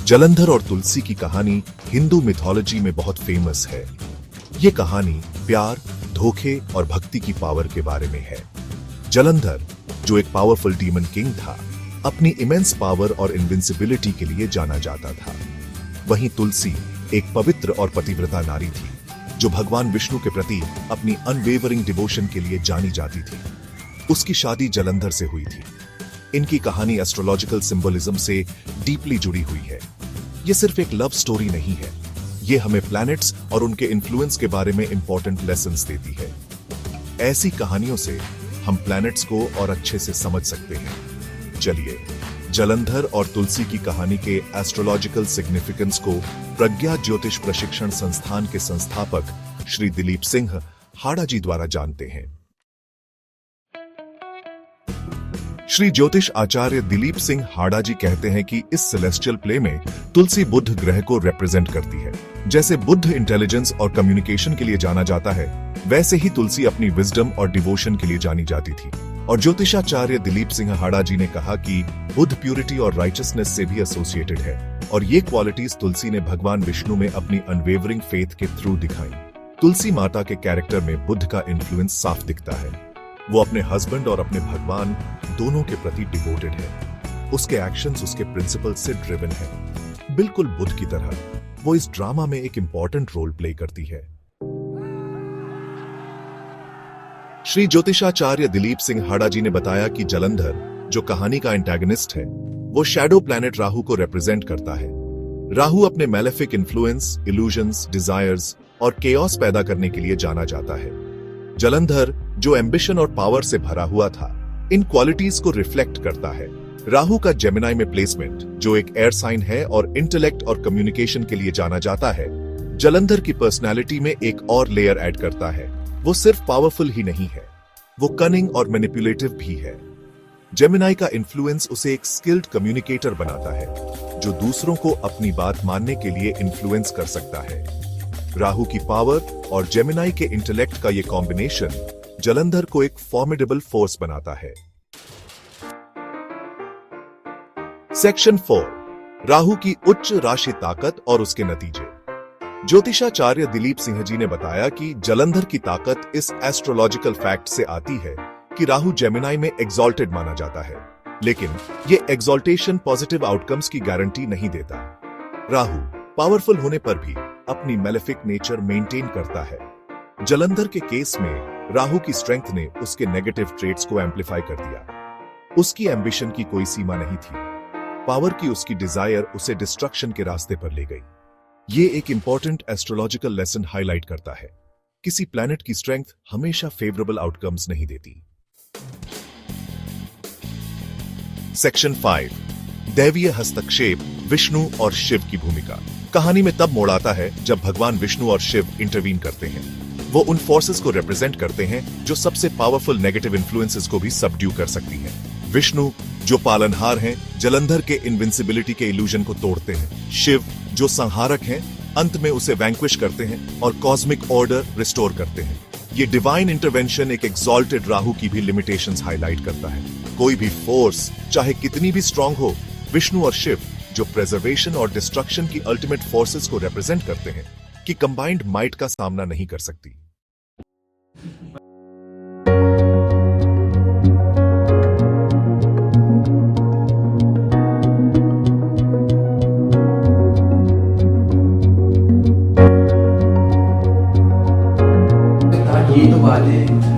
जलंधर और तुलसी की कहानी हिंदू मिथोलॉजी में बहुत फेमस है। ये कहानी प्यार, धोखे और भक्ति की पावर के बारे में है। जलंधर, जो एक पावरफुल डीमन किंग था, अपनी इमेंस पावर और इनविंसिबिलिटी के लिए जाना जाता था। वहीं तुलसी एक पवित्र और पतिव्रता नारी थी, जो भगवान विष्णु के प्रति अपनी अनवेवरिंग डिवोशन के लिए जानी जाती थी। उसकी शादी जलंधर से हुई थी। इनकी कहानी एस्ट्रोलॉजिकल सिंबलिज्म से डीपली जुड़ी हुई है। ये सिर्फ एक लव स्टोरी नहीं है, ये हमें प्लैनेट्स और उनके इन्फ्लुएंस के बारे में इंपॉर्टेंट लेसन्स देती है। ऐसी कहानियों से हम प्लैनेट्स को और अच्छे से समझ सकते हैं। चलिए जलंधर और तुलसी की कहानी के एस्ट्रोलॉजिकल सिग्निफिकेंस को प्रज्ञा ज्योतिष प्रशिक्षण संस्थान के संस्थापक श्री दिलीप सिंह हाड़ा जी द्वारा जानते हैं। श्री ज्योतिष आचार्य दिलीप सिंह हाड़ा जी कहते हैं कि इस सेलेस्टियल प्ले में तुलसी बुध ग्रह को रिप्रेजेंट करती है। जैसे बुध इंटेलिजेंस और कम्युनिकेशन के लिए जाना जाता है, वैसे ही तुलसी अपनी विजडम और डिवोशन के लिए जानी जाती थी। और ज्योतिषाचार्य दिलीप सिंह हाड़ा जी ने कहा कि बुध प्यूरिटी और राइचसनेस से भी एसोसिएटेड है, और ये क्वालिटीज तुलसी ने भगवान विष्णु में अपनी अनवेवरिंग फेथ के थ्रू दिखाई। तुलसी माता के कैरेक्टर में बुध का इन्फ्लुएंस साफ दिखता है। वो अपने हस्बैंड और अपने भगवान दोनों के प्रति डिवोटेड है। उसके एक्शंस उसके प्रिंसिपल से ड्रिवन है। बिल्कुल बुध की तरह वो इस ड्रामा में एक इंपॉर्टेंट रोल प्ले करती है। श्री ज्योतिषाचार्य दिलीप सिंह हाड़ा जी ने बताया कि जलंधर, जो कहानी का एंटेगनिस्ट है, वो शैडो प्लैनेट राहु को रिप्रेजेंट करता है। राहु अपने मैलेफिक इन्फ्लुएंस, इल्यूजन्स, डिजायर्स और केओस पैदा करने के लिए जाना जाता है। जलंधर, जो एम्बिशन और पावर से भरा हुआ था, इन क्वालिटीज को रिफ्लेक्ट करता है। राहु का जेमिनाई में प्लेसमेंट, जो एक एयर साइन है और इंटेलेक्ट और कम्युनिकेशन के लिए जाना जाता है, जलंधर की पर्सनालिटी में एक और लेयर ऐड करता है। वो सिर्फ पावरफुल ही नहीं है, वो कनिंग और मैनिपुलेटिव भी है। जेमिनाई का इन्फ्लुएंस उसे एक स्किल्ड कम्युनिकेटर बनाता है, जो दूसरों को अपनी बात मानने के लिए इन्फ्लुएंस कर सकता है। राहु की पावर और जेमिनाई के इंटेलेक्ट का ये कॉम्बिनेशन जलंधर को एक फॉर्मिडेबल फोर्स बनाता है। सेक्शन 4, राहु की उच्च राशि ताकत और उसके नतीजे। ज्योतिषाचार्य दिलीप सिंह जी ने बताया कि जलंधर की ताकत इस एस्ट्रोलॉजिकल फैक्ट से आती है कि राहु जेमिनाई में एग्जॉल्टेड माना जाता है, लेकिन ये एग्जॉल्टेशन पॉजिटिव आउटकम्स की गारंटी नहीं देता। राहु पावरफुल होने पर भी अपनी मैलेफिक नेचर मेंटेन करता है। जलंधर के केस में राहु की स्ट्रेंथ ने उसके नेगेटिव ट्रेट्स को एम्पलीफाई कर दिया। उसकी एम्बिशन की कोई सीमा नहीं थी। पावर की उसकी डिजायर उसे डिस्ट्रक्शन के रास्ते पर ले गई। ये एक इंपॉर्टेंट एस्ट्रोलॉजिकल लेसन हाईलाइट करता है। किसी प्लैनेट की स्ट्रेंथ हमेशा फेवरेबल आउटकम्स नहीं देती। सेक्शन 5, दैवीय हस्तक्षेप, विष्णु और शिव की भूमिका। कहानी में तब मोड़ आता है जब भगवान विष्णु और शिव इंटरवीन करते हैं। वो उन फोर्सेस को रिप्रेजेंट करते हैं जो सबसे पावरफुल नेगेटिव इन्फ्लुएंसेस को भी सबड्यू कर सकती हैं। विष्णु, जो पालनहार हैं, जलंधर के इनविंसिबिलिटी के इल्यूजन को तोड़ते हैं। शिव, जो संहारक हैं, अंत में उसे वैंक्विश करते हैं और कॉस्मिक ऑर्डर रिस्टोर करते हैं। ये डिवाइन इंटरवेंशन एक एग्जॉल्टेड राहु की भी लिमिटेशंस हाईलाइट करता है। कोई भी फोर्स, चाहे कितनी भी स्ट्रांग हो, विष्णु और शिव, जो प्रेजर्वेशन और डिस्ट्रक्शन की अल्टीमेट फोर्सेस को रिप्रेजेंट करते हैं, कि कंबाइंड माइट का सामना नहीं कर सकती। ये तो बात है